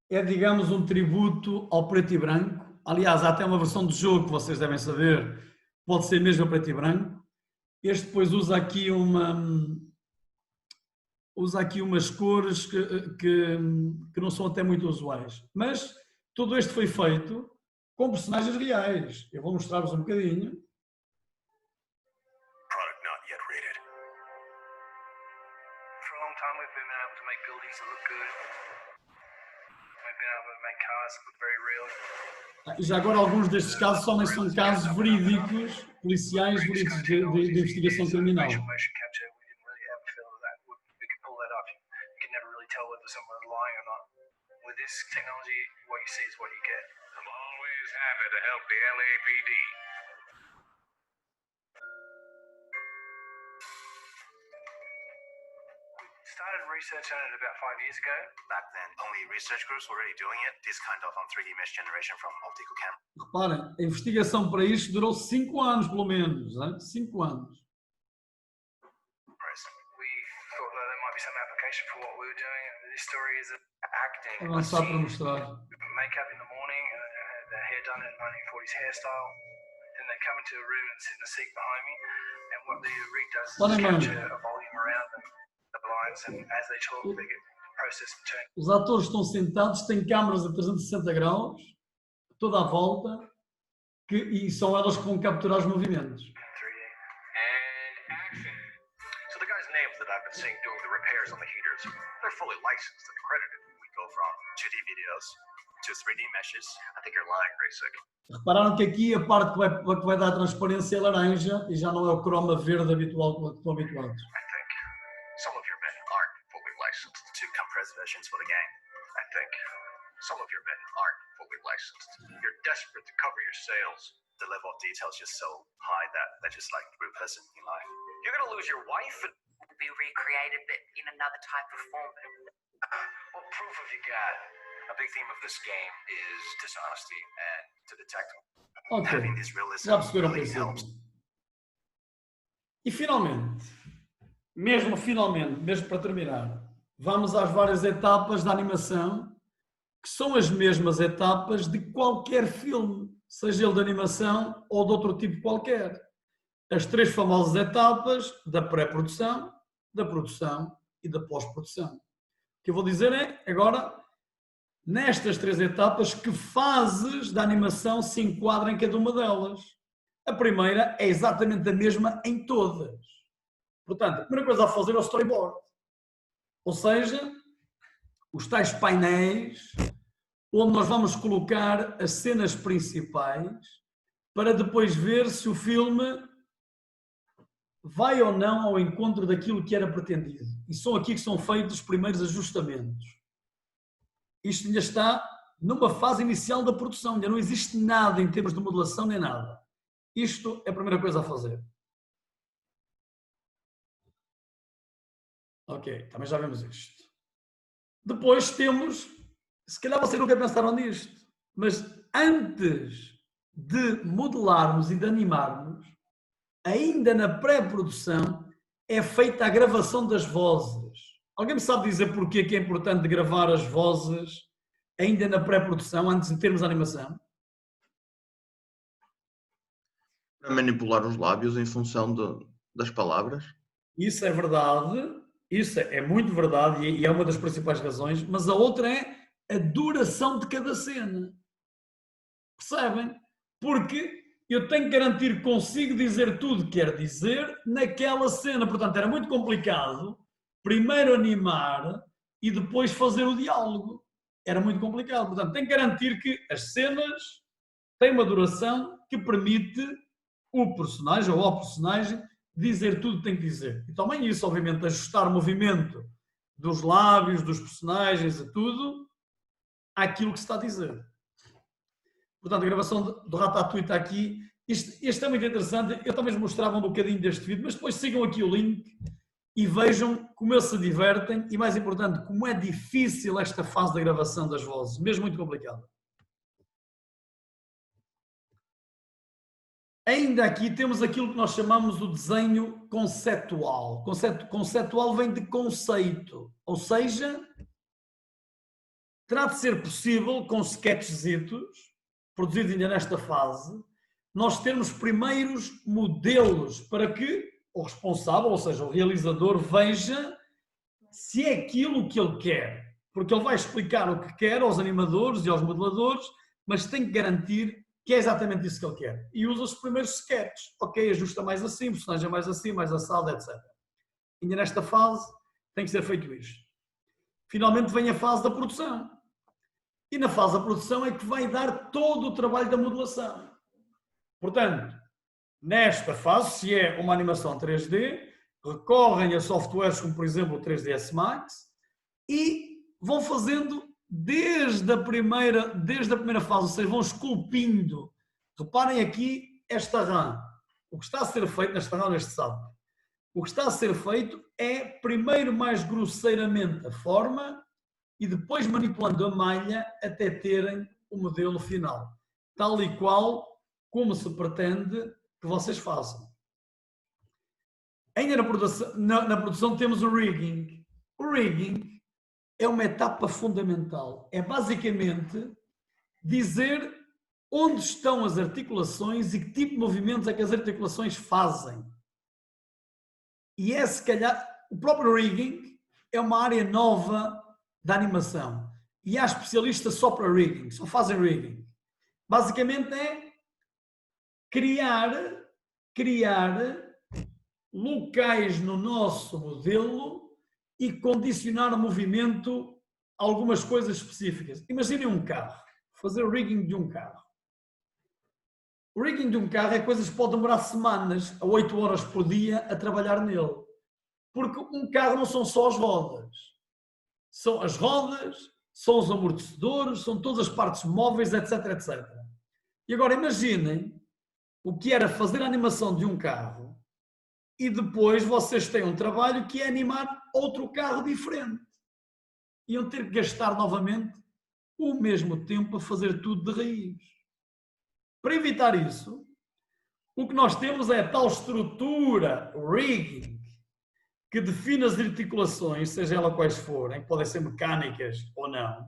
é, digamos, um tributo ao preto e branco. Aliás, há até uma versão de jogo que vocês devem saber, pode ser mesmo a preto e branco. Este depois usa aqui umas cores que não são até muito usuais. Mas tudo isto foi feito com personagens reais. Eu vou mostrar-vos um bocadinho. Product not yet rated. For a long time we've been able to make buildings that look good. We've been able to make cars that look very real. Já agora alguns destes casos são casos verídicos, policiais verídicos de investigação criminal. Motion capture, we didn't really ever feel that we could pull that off. You can never really tell whether someone's lying or not. With this technology, what you see is what you get. I'm always happy to help the LAPD. Started research on it about 5 years ago. Back then, only research groups were already doing it. This kind of 3D mesh generation from optical camera. Reparem, a investigação para isto durou 5 anos, pelo menos. 5 anos. We thought that there might be some application for what we were doing. This story is acting. Vamos só para mostrar. Makeup in the morning, their hair done in 1940s hairstyle. Then they come into a room and sit in the seat behind me. And what the rig does is capture a volume around them. And as they talk, they get processed and turned. Os atores estão sentados, têm câmaras a 360 graus, toda à volta, e são elas que vão capturar os movimentos. And action. So the guys' names that I've been seeing doing the repairs on the heaters, they're fully licensed and accredited. We go from 2D videos to 3D meshes. I think you're lying, Graysick. Repararam que aqui a parte que vai dar transparência é laranja e já não é o croma verde habitual que estão habituados. Some of your men aren't fully licensed to compress versions for the gang. I think some of your men aren't fully licensed. You're desperate to cover your sales. The level of detail is just so high that just like the real person in life. You're gonna lose your wife and be recreated, but in another type of form. what proof have you got? A big theme of this game is dishonesty, and to detect having this realism really helps. E finalmente, mesmo para terminar, vamos às várias etapas da animação, que são as mesmas etapas de qualquer filme, seja ele de animação ou de outro tipo qualquer. As 3 famosas etapas da pré-produção, da produção e da pós-produção. O que eu vou dizer é, agora, nestas 3 etapas, que fases da animação se enquadram em cada uma delas. A primeira é exatamente a mesma em todas. Portanto, a primeira coisa a fazer é o storyboard. Ou seja, os tais painéis onde nós vamos colocar as cenas principais para depois ver se o filme vai ou não ao encontro daquilo que era pretendido. E são aqui que são feitos os primeiros ajustamentos. Isto ainda está numa fase inicial da produção, ainda não existe nada em termos de modelação nem nada. Isto é a primeira coisa a fazer. Ok, também já vemos isto. Depois temos, se calhar vocês nunca pensaram nisto, mas antes de modelarmos e de animarmos, ainda na pré-produção é feita a gravação das vozes. Alguém me sabe dizer porquê que é importante gravar as vozes ainda na pré-produção, antes de termos a animação? Para manipular os lábios em função das palavras? Isso é verdade, isso é muito verdade e é uma das principais razões, mas a outra é a duração de cada cena. Percebem? Porque eu tenho que garantir que consigo dizer tudo que quero dizer naquela cena. Portanto, era muito complicado primeiro animar e depois fazer o diálogo. Era muito complicado. Portanto, tenho que garantir que as cenas têm uma duração que permite o personagem ou ao personagem dizer tudo o que tem que dizer. E também isso, obviamente, ajustar o movimento dos lábios, dos personagens e tudo àquilo que se está a dizer. Portanto, a gravação do Ratatouille está aqui. Isto é muito interessante. Eu também vos mostrava um bocadinho deste vídeo, mas depois sigam aqui o link e vejam como eles se divertem e, mais importante, como é difícil esta fase da gravação das vozes, mesmo muito complicada. Ainda aqui temos aquilo que nós chamamos o desenho conceptual. Conceptual vem de conceito, ou seja, terá de ser possível, com sketchzitos, produzidos ainda nesta fase, nós termos primeiros modelos para que o responsável, ou seja, o realizador, veja se é aquilo que ele quer. Porque ele vai explicar o que quer aos animadores e aos modeladores, mas tem que garantir que é exatamente isso que ele quer. E usa os primeiros sketches. Ok, ajusta mais assim, o personagem mais assim, mais assado, etc. Ainda nesta fase tem que ser feito isto. Finalmente vem a fase da produção. E na fase da produção é que vai dar todo o trabalho da modelação. Portanto, nesta fase, se é uma animação 3D, recorrem a softwares como, por exemplo, o 3ds Max e vão fazendo desde a primeira fase, ou seja, vão esculpindo. Reparem aqui esta RAM. O que está a ser feito nesta RAM, neste sábado, o que está a ser feito é, primeiro, mais grosseiramente a forma e depois manipulando a malha até terem o modelo final. Tal e qual como se pretende que vocês façam. Ainda na produção temos o rigging. O rigging é uma etapa fundamental. É basicamente dizer onde estão as articulações e que tipo de movimentos é que as articulações fazem. E é, se calhar, o próprio rigging é uma área nova da animação. E há especialistas só para rigging, só fazem rigging. Basicamente é criar locais no nosso modelo e condicionar o movimento a algumas coisas específicas. Imaginem um carro, fazer o rigging de um carro. O rigging de um carro é coisas que podem demorar semanas, a 8 horas por dia, a trabalhar nele. Porque um carro não são só as rodas. São as rodas, são os amortecedores, são todas as partes móveis, etc, etc. E agora imaginem o que era fazer a animação de um carro e depois vocês têm um trabalho que é animar outro carro diferente. Iam ter que gastar novamente o mesmo tempo a fazer tudo de raiz. Para evitar isso, o que nós temos é a tal estrutura, rigging, que define as articulações, seja elas quais forem, podem ser mecânicas ou não,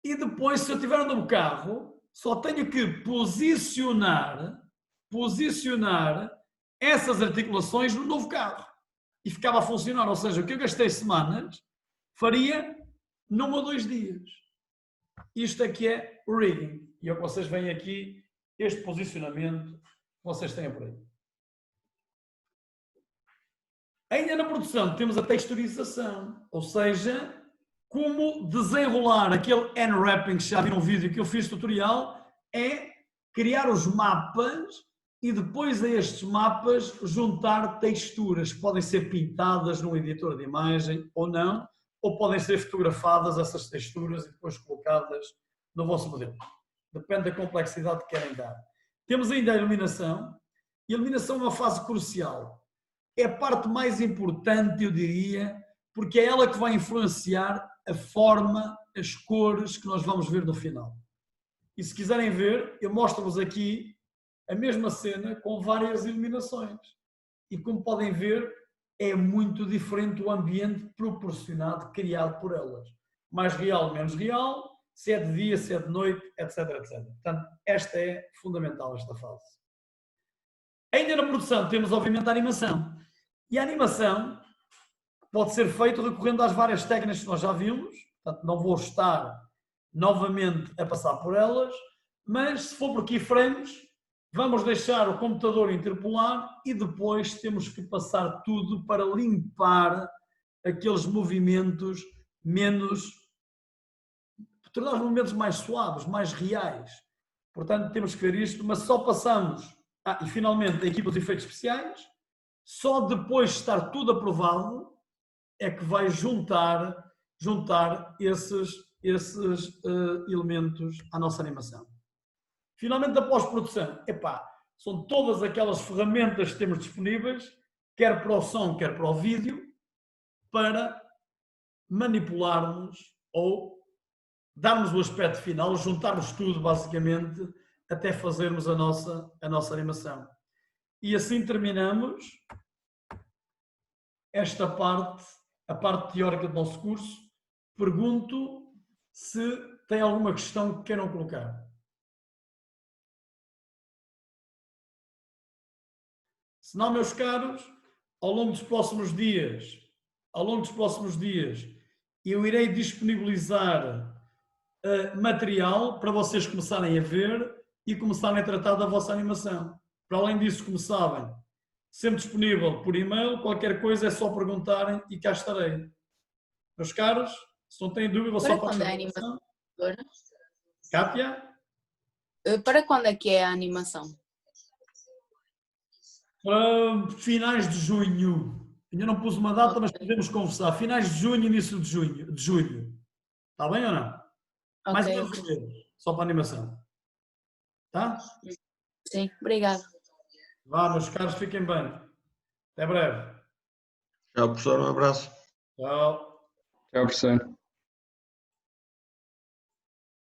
e depois, se eu estiver no carro, só tenho que posicionar essas articulações no novo carro. e ficava a funcionar. Ou seja, o que eu gastei semanas, faria num ou 2 dias. Isto aqui é o rigging. E é o que vocês veem aqui, este posicionamento que vocês têm por aí. Ainda na produção temos a texturização, ou seja, como desenrolar aquele unwrapping que já viram um vídeo que eu fiz tutorial, é criar os mapas e depois a estes mapas juntar texturas que podem ser pintadas num editor de imagem ou não, ou podem ser fotografadas essas texturas e depois colocadas no vosso modelo. Depende da complexidade que querem dar. Temos ainda a iluminação. E a iluminação é uma fase crucial. É a parte mais importante, eu diria, porque é ela que vai influenciar a forma, as cores que nós vamos ver no final. E se quiserem ver, eu mostro-vos aqui a mesma cena com várias iluminações. E como podem ver, é muito diferente o ambiente proporcionado, criado por elas. Mais real, menos real, se é de dia, se é de noite, etc, etc. Portanto, esta é fundamental, esta fase. Ainda na produção temos, obviamente, a animação. E a animação pode ser feita recorrendo às várias técnicas que nós já vimos, portanto, não vou estar novamente a passar por elas, mas se for por keyframes, vamos deixar o computador interpolar e depois temos que passar tudo para limpar aqueles movimentos tornar os movimentos mais suaves, mais reais. Portanto, temos que ver isto, mas só passamos, e finalmente a equipa de efeitos especiais, só depois de estar tudo aprovado é que vai juntar esses elementos à nossa animação. Finalmente, a pós-produção, são todas aquelas ferramentas que temos disponíveis, quer para o som, quer para o vídeo, para manipularmos ou darmos o aspecto final, juntarmos tudo, basicamente, até fazermos a nossa animação. E assim terminamos esta parte, a parte teórica do nosso curso. Pergunto se tem alguma questão que queiram colocar. Se não, meus caros, ao longo dos próximos dias, eu irei disponibilizar material para vocês começarem a ver e começarem a tratar da vossa animação. Para além disso, como sabem, sempre disponível por e-mail, qualquer coisa é só perguntarem e cá estarei. Meus caros, se não têm dúvida, só para a animação. Kátia? Para quando é que é a animação? Finais de junho. Ainda não pus uma data, mas podemos conversar. Finais de junho, início de julho. Está bem ou não? Okay. Mais ou menos, só para a animação. Tá? Sim, obrigado. Vá, meus caros, fiquem bem. Até breve. Tchau, professor. Um abraço. Tchau. Tchau, professor.